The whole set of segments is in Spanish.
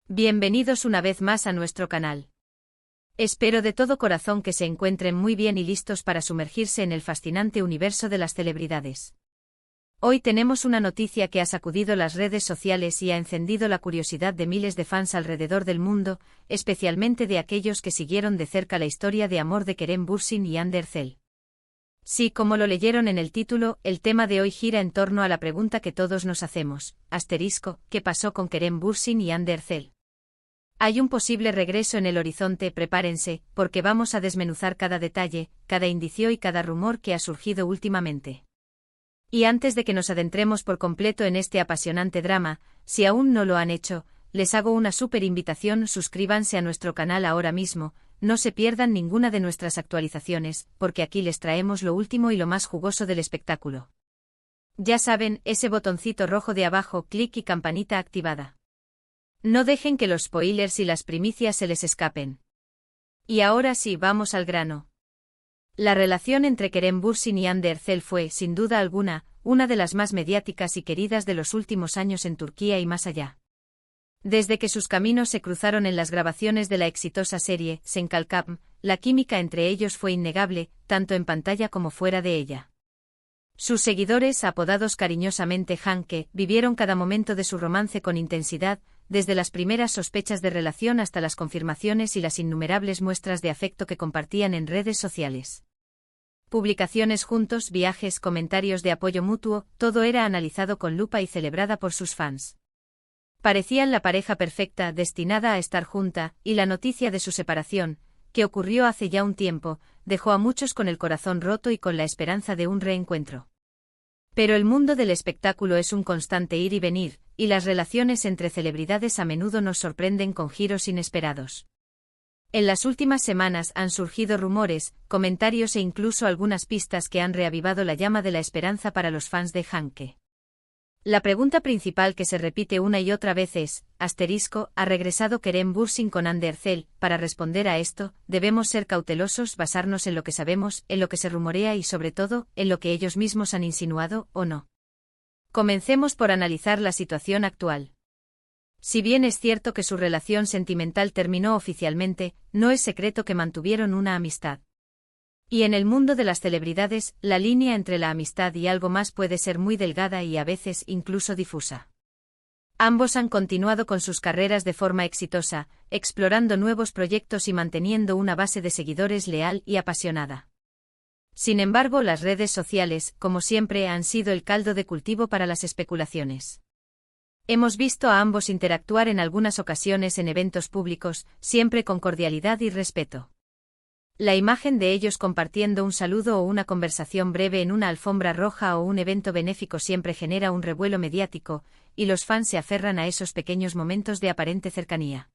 Bienvenidos una vez más a nuestro canal. Espero de todo corazón que se encuentren muy bien y listos para sumergirse en el fascinante universo de las celebridades. Hoy tenemos una noticia que ha sacudido las redes sociales y ha encendido la curiosidad de miles de fans alrededor del mundo, especialmente de aquellos que siguieron de cerca la historia de amor de Kerem Bürsin y Hande Erçel. Sí, como lo leyeron en el título, el tema de hoy gira en torno a la pregunta que todos nos hacemos, ¿qué pasó con Kerem Bürsin y Hande Erçel? Hay un posible regreso en el horizonte, prepárense, porque vamos a desmenuzar cada detalle, cada indicio y cada rumor que ha surgido últimamente. Y antes de que nos adentremos por completo en este apasionante drama, si aún no lo han hecho, les hago una súper invitación: suscríbanse a nuestro canal ahora mismo, no se pierdan ninguna de nuestras actualizaciones, porque aquí les traemos lo último y lo más jugoso del espectáculo. Ya saben, ese botoncito rojo de abajo, clic y campanita activada. No dejen que los spoilers y las primicias se les escapen. Y ahora sí, vamos al grano. La relación entre Kerem Bürsin y Hande Erçel fue, sin duda alguna, una de las más mediáticas y queridas de los últimos años en Turquía y más allá. Desde que sus caminos se cruzaron en las grabaciones de la exitosa serie Sen Kalkam, la química entre ellos fue innegable, tanto en pantalla como fuera de ella. Sus seguidores, apodados cariñosamente Hanke, vivieron cada momento de su romance con intensidad, desde las primeras sospechas de relación hasta las confirmaciones y las innumerables muestras de afecto que compartían en redes sociales. Publicaciones juntos, viajes, comentarios de apoyo mutuo, todo era analizado con lupa y celebrada por sus fans. Parecían la pareja perfecta, destinada a estar junta, y la noticia de su separación, que ocurrió hace ya un tiempo, dejó a muchos con el corazón roto y con la esperanza de un reencuentro. Pero el mundo del espectáculo es un constante ir y venir, y las relaciones entre celebridades a menudo nos sorprenden con giros inesperados. En las últimas semanas han surgido rumores, comentarios e incluso algunas pistas que han reavivado la llama de la esperanza para los fans de Hanke. La pregunta principal que se repite una y otra vez es, ¿ha regresado Kerem Bürsin con Hande Erçel? Para responder a esto, debemos ser cautelosos, basarnos en lo que sabemos, en lo que se rumorea y sobre todo, en lo que ellos mismos han insinuado, ¿o no? Comencemos por analizar la situación actual. Si bien es cierto que su relación sentimental terminó oficialmente, no es secreto que mantuvieron una amistad. Y en el mundo de las celebridades, la línea entre la amistad y algo más puede ser muy delgada y a veces incluso difusa. Ambos han continuado con sus carreras de forma exitosa, explorando nuevos proyectos y manteniendo una base de seguidores leal y apasionada. Sin embargo, las redes sociales, como siempre, han sido el caldo de cultivo para las especulaciones. Hemos visto a ambos interactuar en algunas ocasiones en eventos públicos, siempre con cordialidad y respeto. La imagen de ellos compartiendo un saludo o una conversación breve en una alfombra roja o un evento benéfico siempre genera un revuelo mediático, y los fans se aferran a esos pequeños momentos de aparente cercanía.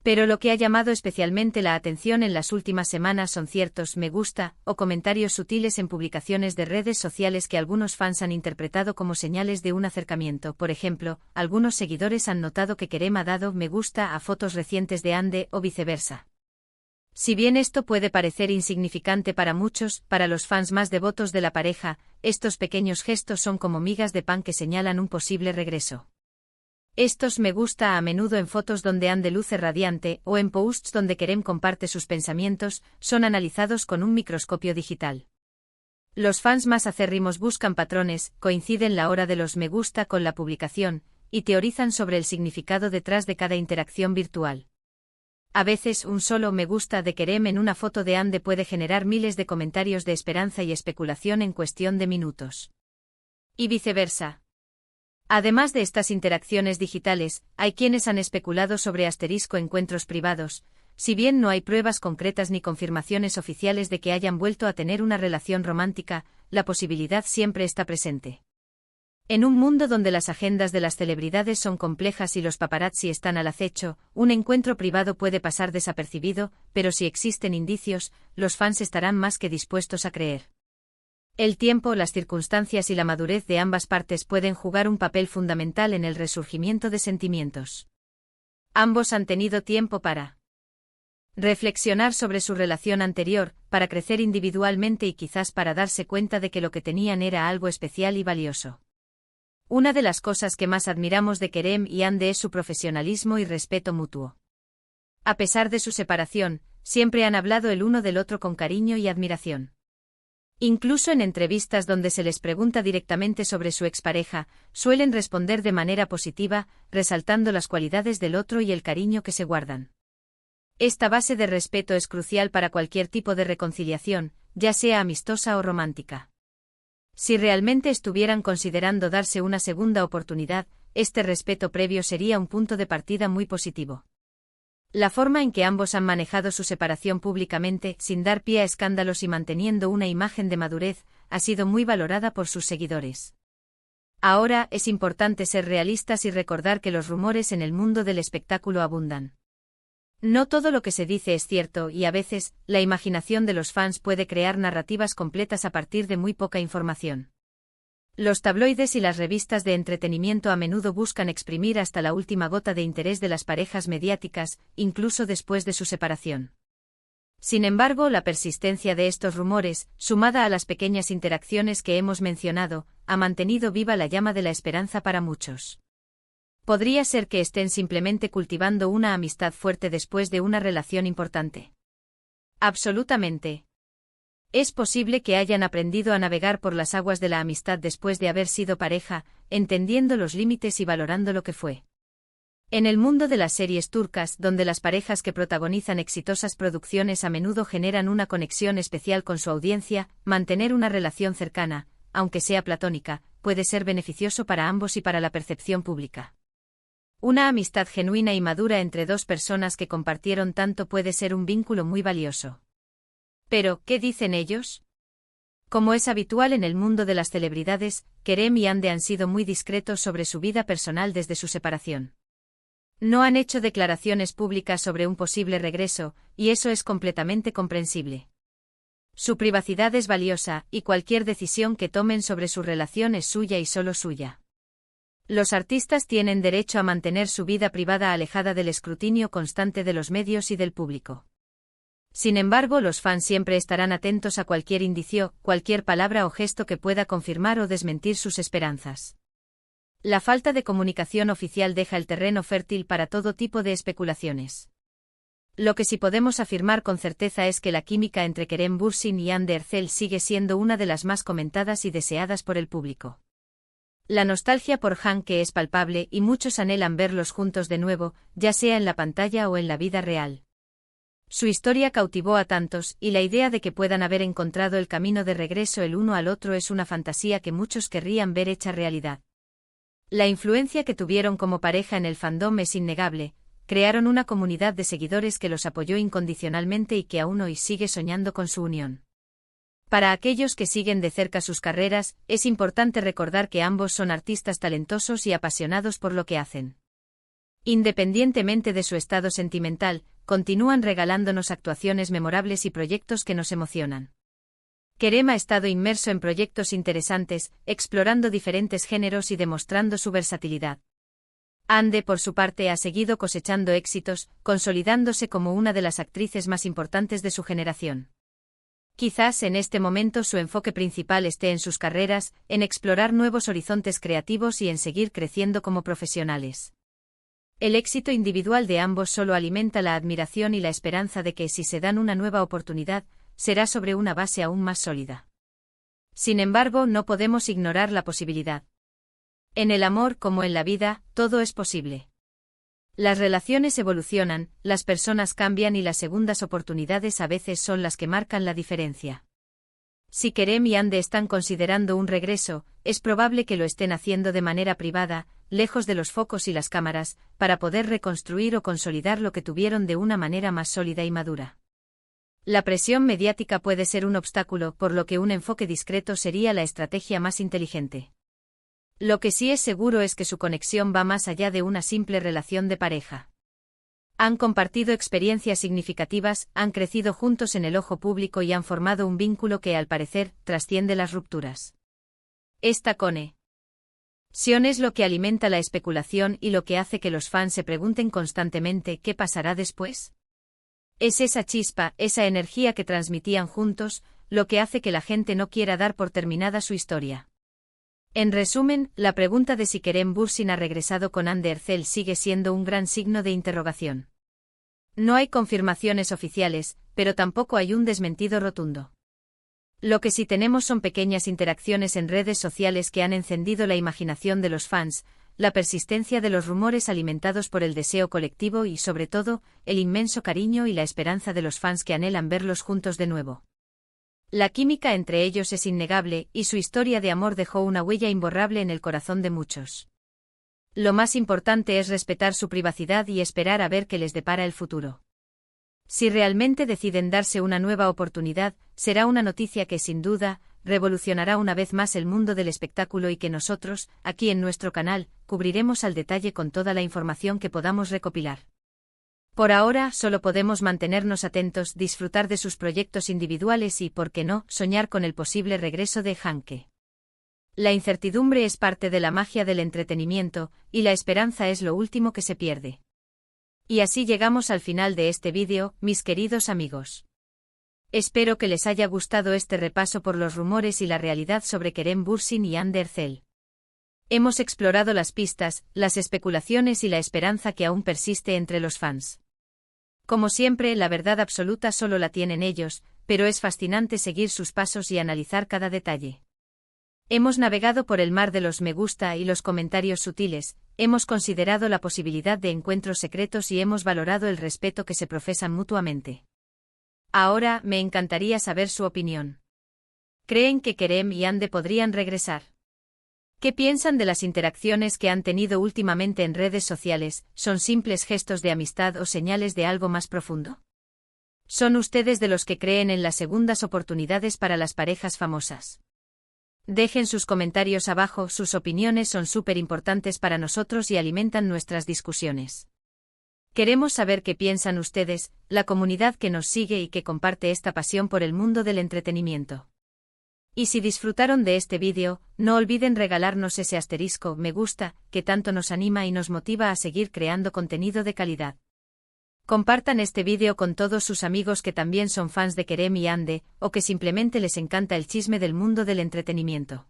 Pero lo que ha llamado especialmente la atención en las últimas semanas son ciertos me gusta o comentarios sutiles en publicaciones de redes sociales que algunos fans han interpretado como señales de un acercamiento. Por ejemplo, algunos seguidores han notado que Kerem ha dado me gusta a fotos recientes de Hande o viceversa. Si bien esto puede parecer insignificante para muchos, para los fans más devotos de la pareja, estos pequeños gestos son como migas de pan que señalan un posible regreso. Estos me gusta a menudo en fotos donde Hande luce radiante o en posts donde Kerem comparte sus pensamientos, son analizados con un microscopio digital. Los fans más acérrimos buscan patrones, coinciden la hora de los me gusta con la publicación, y teorizan sobre el significado detrás de cada interacción virtual. A veces un solo me gusta de Kerem en una foto de Hande puede generar miles de comentarios de esperanza y especulación en cuestión de minutos. Y viceversa. Además de estas interacciones digitales, hay quienes han especulado sobre encuentros privados, si bien no hay pruebas concretas ni confirmaciones oficiales de que hayan vuelto a tener una relación romántica, la posibilidad siempre está presente. En un mundo donde las agendas de las celebridades son complejas y los paparazzi están al acecho, un encuentro privado puede pasar desapercibido, pero si existen indicios, los fans estarán más que dispuestos a creer. El tiempo, las circunstancias y la madurez de ambas partes pueden jugar un papel fundamental en el resurgimiento de sentimientos. Ambos han tenido tiempo para reflexionar sobre su relación anterior, para crecer individualmente y quizás para darse cuenta de que lo que tenían era algo especial y valioso. Una de las cosas que más admiramos de Kerem y Hande es su profesionalismo y respeto mutuo. A pesar de su separación, siempre han hablado el uno del otro con cariño y admiración. Incluso en entrevistas donde se les pregunta directamente sobre su expareja, suelen responder de manera positiva, resaltando las cualidades del otro y el cariño que se guardan. Esta base de respeto es crucial para cualquier tipo de reconciliación, ya sea amistosa o romántica. Si realmente estuvieran considerando darse una segunda oportunidad, este respeto previo sería un punto de partida muy positivo. La forma en que ambos han manejado su separación públicamente, sin dar pie a escándalos y manteniendo una imagen de madurez, ha sido muy valorada por sus seguidores. Ahora, es importante ser realistas y recordar que los rumores en el mundo del espectáculo abundan. No todo lo que se dice es cierto y a veces, la imaginación de los fans puede crear narrativas completas a partir de muy poca información. Los tabloides y las revistas de entretenimiento a menudo buscan exprimir hasta la última gota de interés de las parejas mediáticas, incluso después de su separación. Sin embargo, la persistencia de estos rumores, sumada a las pequeñas interacciones que hemos mencionado, ha mantenido viva la llama de la esperanza para muchos. Podría ser que estén simplemente cultivando una amistad fuerte después de una relación importante. Absolutamente. Es posible que hayan aprendido a navegar por las aguas de la amistad después de haber sido pareja, entendiendo los límites y valorando lo que fue. En el mundo de las series turcas, donde las parejas que protagonizan exitosas producciones a menudo generan una conexión especial con su audiencia, mantener una relación cercana, aunque sea platónica, puede ser beneficioso para ambos y para la percepción pública. Una amistad genuina y madura entre dos personas que compartieron tanto puede ser un vínculo muy valioso. Pero, ¿qué dicen ellos? Como es habitual en el mundo de las celebridades, Kerem y Hande han sido muy discretos sobre su vida personal desde su separación. No han hecho declaraciones públicas sobre un posible regreso, y eso es completamente comprensible. Su privacidad es valiosa, y cualquier decisión que tomen sobre su relación es suya y solo suya. Los artistas tienen derecho a mantener su vida privada alejada del escrutinio constante de los medios y del público. Sin embargo, los fans siempre estarán atentos a cualquier indicio, cualquier palabra o gesto que pueda confirmar o desmentir sus esperanzas. La falta de comunicación oficial deja el terreno fértil para todo tipo de especulaciones. Lo que sí podemos afirmar con certeza es que la química entre Kerem Bürsin y Hande Erçel sigue siendo una de las más comentadas y deseadas por el público. La nostalgia por Hanke es palpable y muchos anhelan verlos juntos de nuevo, ya sea en la pantalla o en la vida real. Su historia cautivó a tantos, y la idea de que puedan haber encontrado el camino de regreso el uno al otro es una fantasía que muchos querrían ver hecha realidad. La influencia que tuvieron como pareja en el fandom es innegable, crearon una comunidad de seguidores que los apoyó incondicionalmente y que aún hoy sigue soñando con su unión. Para aquellos que siguen de cerca sus carreras, es importante recordar que ambos son artistas talentosos y apasionados por lo que hacen. Independientemente de su estado sentimental, continúan regalándonos actuaciones memorables y proyectos que nos emocionan. Kerem ha estado inmerso en proyectos interesantes, explorando diferentes géneros y demostrando su versatilidad. Hande, por su parte, ha seguido cosechando éxitos, consolidándose como una de las actrices más importantes de su generación. Quizás en este momento su enfoque principal esté en sus carreras, en explorar nuevos horizontes creativos y en seguir creciendo como profesionales. El éxito individual de ambos solo alimenta la admiración y la esperanza de que, si se dan una nueva oportunidad, será sobre una base aún más sólida. Sin embargo, no podemos ignorar la posibilidad. En el amor, como en la vida, todo es posible. Las relaciones evolucionan, las personas cambian y las segundas oportunidades a veces son las que marcan la diferencia. Si Kerem y Hande están considerando un regreso, es probable que lo estén haciendo de manera privada, lejos de los focos y las cámaras, para poder reconstruir o consolidar lo que tuvieron de una manera más sólida y madura. La presión mediática puede ser un obstáculo, por lo que un enfoque discreto sería la estrategia más inteligente. Lo que sí es seguro es que su conexión va más allá de una simple relación de pareja. Han compartido experiencias significativas, han crecido juntos en el ojo público y han formado un vínculo que, al parecer, trasciende las rupturas. Esta conexión es lo que alimenta la especulación y lo que hace que los fans se pregunten constantemente ¿qué pasará después? Es esa chispa, esa energía que transmitían juntos, lo que hace que la gente no quiera dar por terminada su historia. En resumen, la pregunta de si Kerem Bürsin ha regresado con Hande Erçel sigue siendo un gran signo de interrogación. No hay confirmaciones oficiales, pero tampoco hay un desmentido rotundo. Lo que sí tenemos son pequeñas interacciones en redes sociales que han encendido la imaginación de los fans, la persistencia de los rumores alimentados por el deseo colectivo y, sobre todo, el inmenso cariño y la esperanza de los fans que anhelan verlos juntos de nuevo. La química entre ellos es innegable y su historia de amor dejó una huella imborrable en el corazón de muchos. Lo más importante es respetar su privacidad y esperar a ver qué les depara el futuro. Si realmente deciden darse una nueva oportunidad, será una noticia que, sin duda, revolucionará una vez más el mundo del espectáculo y que nosotros, aquí en nuestro canal, cubriremos al detalle con toda la información que podamos recopilar. Por ahora, solo podemos mantenernos atentos, disfrutar de sus proyectos individuales y, por qué no, soñar con el posible regreso de Hanke. La incertidumbre es parte de la magia del entretenimiento, y la esperanza es lo último que se pierde. Y así llegamos al final de este vídeo, mis queridos amigos. Espero que les haya gustado este repaso por los rumores y la realidad sobre Kerem Bürsin y Hande Erçel. Hemos explorado las pistas, las especulaciones y la esperanza que aún persiste entre los fans. Como siempre, la verdad absoluta solo la tienen ellos, pero es fascinante seguir sus pasos y analizar cada detalle. Hemos navegado por el mar de los me gusta y los comentarios sutiles, hemos considerado la posibilidad de encuentros secretos y hemos valorado el respeto que se profesan mutuamente. Ahora, me encantaría saber su opinión. ¿Creen que Kerem y Hande podrían regresar? ¿Qué piensan de las interacciones que han tenido últimamente en redes sociales? ¿Son simples gestos de amistad o señales de algo más profundo? ¿Son ustedes de los que creen en las segundas oportunidades para las parejas famosas? Dejen sus comentarios abajo, sus opiniones son súper importantes para nosotros y alimentan nuestras discusiones. Queremos saber qué piensan ustedes, la comunidad que nos sigue y que comparte esta pasión por el mundo del entretenimiento. Y si disfrutaron de este vídeo, no olviden regalarnos ese asterisco me gusta, que tanto nos anima y nos motiva a seguir creando contenido de calidad. Compartan este vídeo con todos sus amigos que también son fans de Kerem y Hande, o que simplemente les encanta el chisme del mundo del entretenimiento.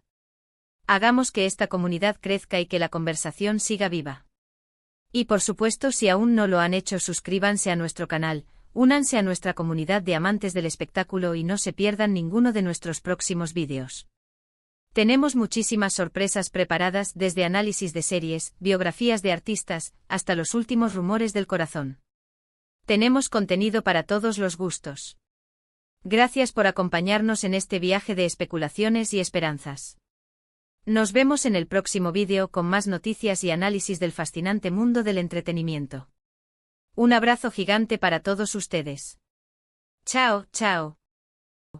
Hagamos que esta comunidad crezca y que la conversación siga viva. Y por supuesto, si aún no lo han hecho, suscríbanse a nuestro canal. Únanse a nuestra comunidad de amantes del espectáculo y no se pierdan ninguno de nuestros próximos vídeos. Tenemos muchísimas sorpresas preparadas, desde análisis de series, biografías de artistas, hasta los últimos rumores del corazón. Tenemos contenido para todos los gustos. Gracias por acompañarnos en este viaje de especulaciones y esperanzas. Nos vemos en el próximo vídeo con más noticias y análisis del fascinante mundo del entretenimiento. Un abrazo gigante para todos ustedes. Chao, chao.